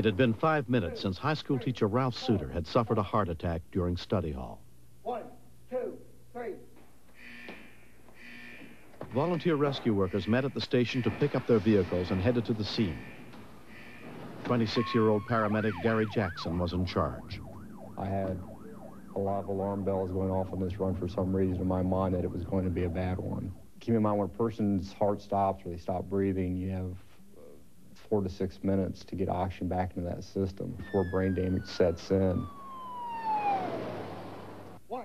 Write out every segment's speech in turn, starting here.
It had been 5 minutes since high school teacher Ralph Suter had suffered a heart attack during study hall. 1, 2, 3. Volunteer rescue workers met at the station to pick up their vehicles and headed to the scene. 26-year-old paramedic Gary Jackson was in charge. I had a lot of alarm bells going off on this run for some reason in my mind that it was going to be a bad one. Keep in mind, when a person's heart stops or they stop breathing, you have 4 to 6 minutes to get oxygen back into that system before brain damage sets in. 1,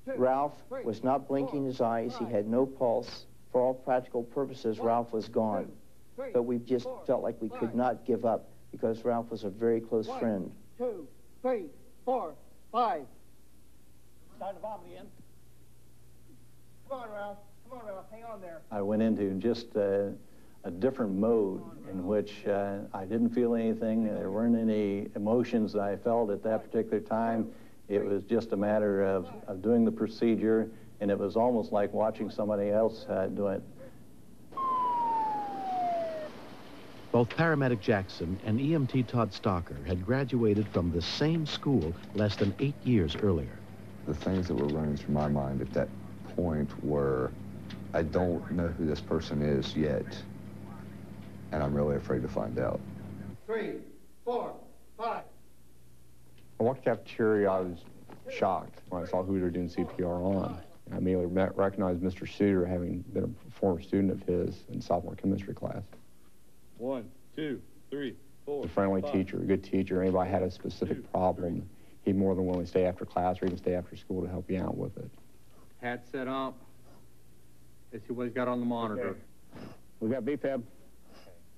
2, Ralph 3, was not blinking 4, his eyes. 5. He had no pulse. For all practical purposes, Ralph was gone. 2, 3, But we just 4, felt like we 5. could not give up because Ralph was a very close 1, friend. 2, 3, 4, 5. Starting to vomit again. Come on, Ralph. Come on, Ralph. Hang on there. I went into just a different mode in which I didn't feel anything. There weren't any emotions that I felt at that particular time. It was just a matter of doing the procedure, and it was almost like watching somebody else do it. Both paramedic Jackson and EMT Todd Stocker had graduated from the same school less than 8 years earlier. The things that were running through my mind at that point were, I don't know who this person is yet, and I'm really afraid to find out. 3, 4, 5. I walked the cafeteria, I was shocked when I saw who they were doing CPR on. I immediately recognized Mr. Suter, having been a former student of his in sophomore chemistry class. 1, 2, 3, 4. A friendly 5. teacher, a good teacher. Anybody had a specific problem, he'd more than willing to stay after class or even stay after school to help you out with it. Hat set up. Let's see what he's got on the monitor. Okay. We got BFib. Okay,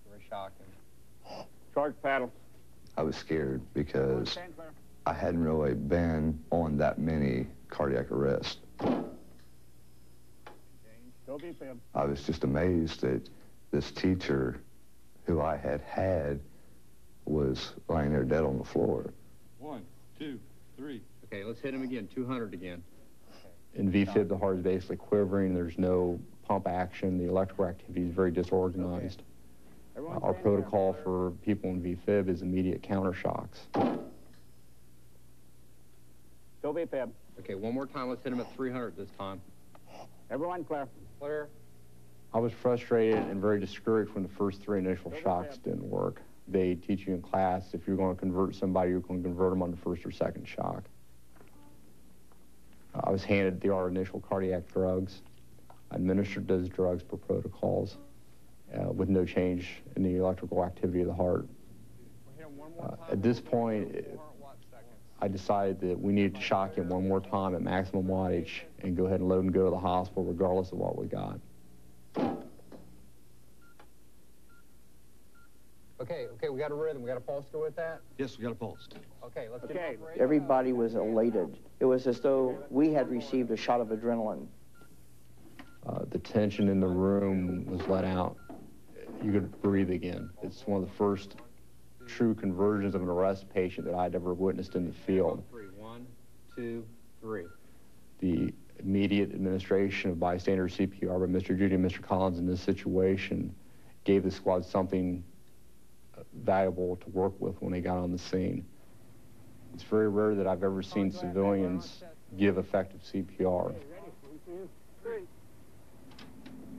very shocking. Charge paddle. I was scared because I hadn't really been on that many cardiac arrests. Go BFib. I was just amazed that this teacher who I had was lying there dead on the floor. 1, 2, 3. Okay, let's hit him again. 200 again. In VFib, the heart is basically quivering. There's no pump action. The electrical activity is very disorganized. Our protocol for people in VFib is immediate counter shocks. Go BFib. Okay, one more time. Let's hit him at 300 this time. Everyone clear. Clear. I was frustrated and very discouraged when the first 3 initial shocks didn't work. They teach you in class, if you're going to convert somebody, you're going to convert them on the first or second shock. I was handed our initial cardiac drugs. I administered those drugs per protocols with no change in the electrical activity of the heart. At this point, I decided that we needed to shock him one more time at maximum wattage and go ahead and load and go to the hospital regardless of what we got. Okay, we got a rhythm. We got a pulse to go with that? Yes, we got a pulse. Okay, let's Okay. get Everybody was elated. It was as though we had received a shot of adrenaline. The tension in the room was let out. You could breathe again. It's one of the first true conversions of an arrest patient that I'd ever witnessed in the field. 1, 2, 3. The immediate administration of bystander CPR by Mr. Judy and Mr. Collins in this situation gave the squad something valuable to work with when they got on the scene. It's very rare that I've ever seen civilians give effective CPR.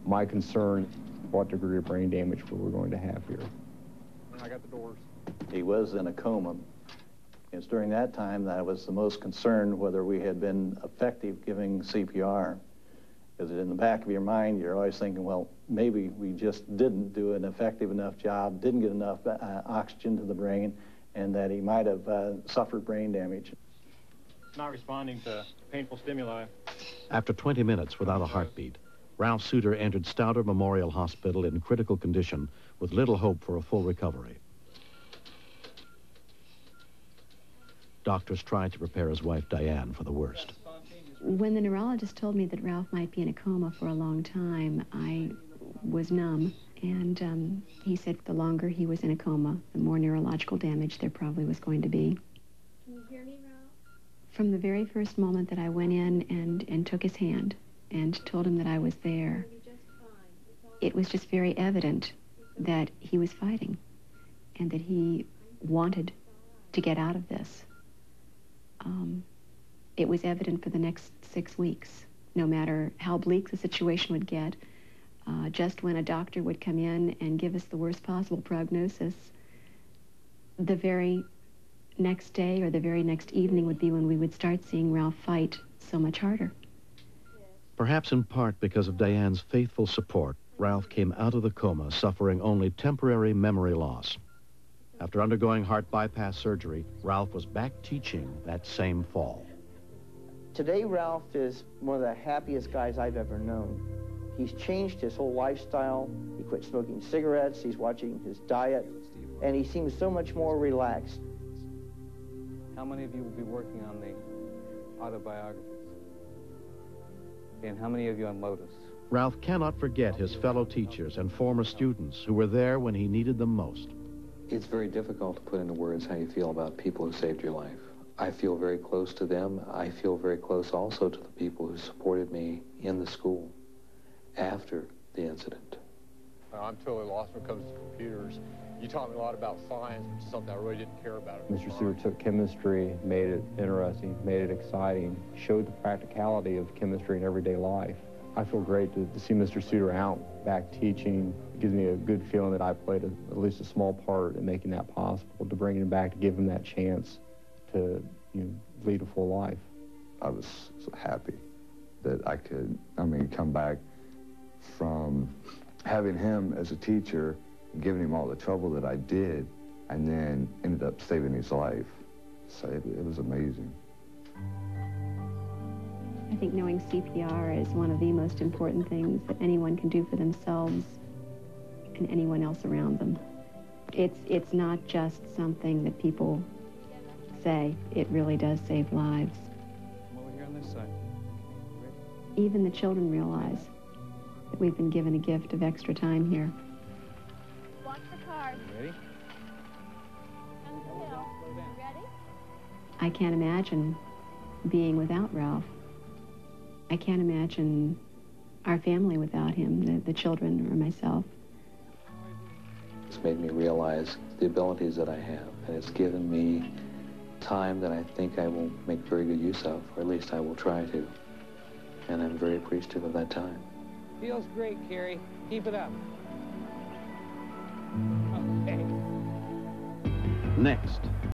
My concern is what degree of brain damage we're going to have here. I got the doors. He was in a coma. It's during that time that I was the most concerned whether we had been effective giving CPR. Because in the back of your mind, you're always thinking, well, maybe we just didn't do an effective enough job, didn't get enough oxygen to the brain, and that he might have suffered brain damage. Not responding to painful stimuli. After 20 minutes without a heartbeat, Ralph Suter entered Stouder Memorial Hospital in critical condition with little hope for a full recovery. Doctors tried to prepare his wife, Diane, for the worst. When the neurologist told me that Ralph might be in a coma for a long time, I was numb. And he said the longer he was in a coma, the more neurological damage there probably was going to be. Can you hear me, Ralph? From the very first moment that I went in and took his hand and told him that I was there, it was just very evident that he was fighting and that he wanted to get out of this. It was evident for the next 6 weeks, no matter how bleak the situation would get. Just when a doctor would come in and give us the worst possible prognosis, the very next day or the very next evening would be when we would start seeing Ralph fight so much harder. Perhaps in part because of Diane's faithful support, Ralph came out of the coma suffering only temporary memory loss. After undergoing heart bypass surgery, Ralph was back teaching that same fall. Today, Ralph is one of the happiest guys I've ever known. He's changed his whole lifestyle. He quit smoking cigarettes. He's watching his diet. And he seems so much more relaxed. How many of you will be working on the autobiographies? And how many of you on Lotus? Ralph cannot forget his fellow teachers and former students who were there when he needed them most. It's very difficult to put into words how you feel about people who saved your life. I feel very close to them. I feel very close also to the people who supported me in the school after the incident. I'm totally lost when it comes to computers. You taught me a lot about science, which is something I really didn't care about. Mr. Stewart took chemistry, made it interesting, made it exciting, showed the practicality of chemistry in everyday life. I feel great to see Mr. Stewart out back teaching. It gives me a good feeling that I played at least a small part in making that possible, to bring him back, to give him that chance to lead a full life. I was so happy that I could, come back from having him as a teacher, giving him all the trouble that I did, and then ended up saving his life. So it was amazing. I think knowing CPR is one of the most important things that anyone can do for themselves and anyone else around them. It's not just something that people say. It really does save lives. Come over here on this side. Even the children realize that we've been given a gift of extra time here. Watch the cars. Ready? On the hill. Ready? I can't imagine being without Ralph. I can't imagine our family without him, the children or myself. It's made me realize the abilities that I have, and it's given me time that I think I will make very good use of, or at least I will try to. And I'm very appreciative of that time. Feels great, Carrie. Keep it up. Okay. Next.